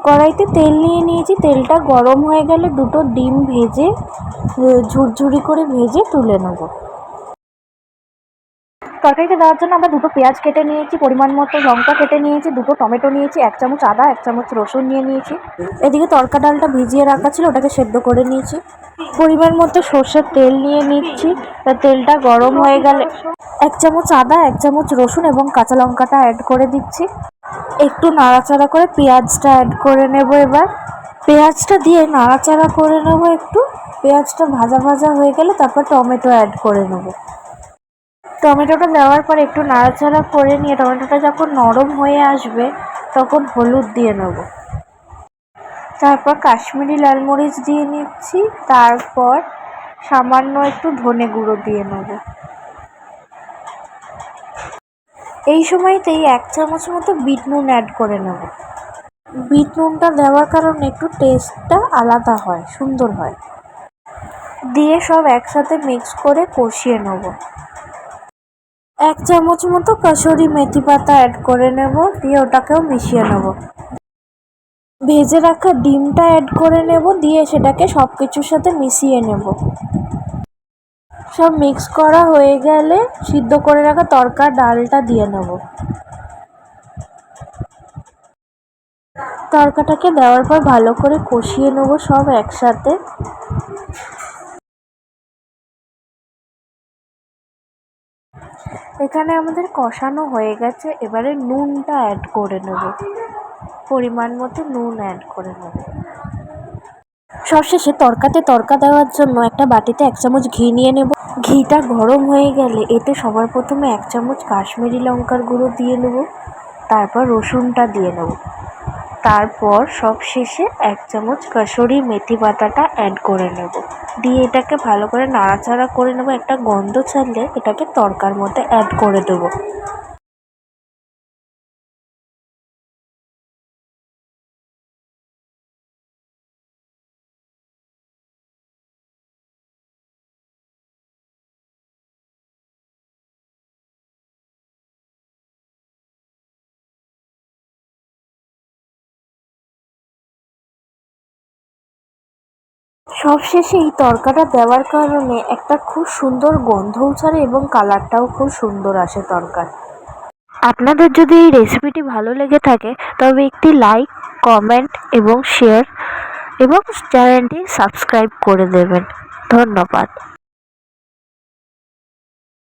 কড়াইতে তেল নিয়ে নিয়েছি, তেলটা গরম হয়ে গেলে দুটো ডিম ভেজে ঝুরঝুরি করে ভেজে তুলে নেব। তরকারিতে দেওয়ার জন্য আমরা দুটো পেঁয়াজ কেটে নিয়েছি, পরিমাণ মতো লঙ্কা কেটে নিয়েছি, দুটো টমেটো নিয়েছি, 1 চামচ আদা, 1 চামচ রসুন নিয়ে নিয়েছি। এদিকে তরকা ডালটা ভিজিয়ে রাখা ছিল, ওটাকে সেদ্ধ করে নিয়েছি। পরিমাণ মতো সর্ষের তেল নিয়ে নিচ্ছি। তেলটা গরম হয়ে গেলে 1 চামচ আদা, 1 চামচ রসুন এবং কাঁচা লঙ্কাটা অ্যাড করে দিচ্ছি। একটু নাড়াচাড়া করে পেঁয়াজটা অ্যাড করে নেব। এবার পেঁয়াজটা দিয়ে নাড়াচাড়া করে নেব একটু। পেঁয়াজটা ভাজা ভাজা হয়ে গেলে তারপর টমেটো অ্যাড করে নেব। টমেটোটা দেওয়ার পর একটু নাড়াচাড়া করে নিয়ে টমেটোটা যখন নরম হয়ে আসবে তখন হলুদ দিয়ে নেব। তারপর কাশ্মীরি লাল মরিচ দিয়ে নিচ্ছি। তারপর সামান্য একটু ধনে গুঁড়ো দিয়ে নেব। এই সময়তেই 1 চামচ মতো বিট নুন অ্যাড করে নেব। বিট নুনটা দেওয়ার কারণে একটু টেস্টটা আলাদা হয়, সুন্দর হয়। দিয়ে সব একসাথে মিক্স করে কষিয়ে নেব। 1 চামচ মতো কসুরি মেথি পাতা অ্যাড করে নেব, দিয়ে ওটাকেও মিশিয়ে নেব। ভেজে রাখা ডিমটা অ্যাড করে নেব, দিয়ে সেটাকে সব কিছুর সাথে মিশিয়ে নেব। সব মিক্স করা হয়ে গেলে সিদ্ধ করে রাখা তরকা ডালটা দিয়ে নেব। তরকাটাকে দেওয়ার পর ভালো করে কষিয়ে নেব সব একসাথে। এখানে আমাদের কষানো হয়ে গেছে, এবারে নুনটা অ্যাড করে নেব। পরিমাণ মতো নুন অ্যাড করে নেব। সবশেষে তরকাতে তরকা দেওয়ার জন্য একটা বাটিতে 1 চামচ ঘি নিয়ে নেব। ঘিটা গরম হয়ে গেলে এতে সবার প্রথমে 1 চামচ কাশ্মীরি লঙ্কার গুঁড়ো দিয়ে নেব। তারপর রসুনটা দিয়ে নেব। তারপর সবশেষে 1 চামচ কসুরি মেথি পাতাটা অ্যাড করে নেব। দিয়ে এটাকে ভালো করে নাড়াচাড়া করে নেব। একটা গন্ধ ছাড়লে এটাকে তরকার মধ্যে অ্যাড করে দেবো। সবশেষে এই তরকাটা দেওয়ার কারণে একটা খুব সুন্দর গন্ধও ছাড়ে এবং কালারটাও খুব সুন্দর আসে তরকার। আপনাদের যদি এই রেসিপিটি ভালো লেগে থাকে তবে একটি লাইক, কমেন্ট এবং শেয়ার এবং চ্যানেলটি সাবস্ক্রাইব করে দেবেন। ধন্যবাদ।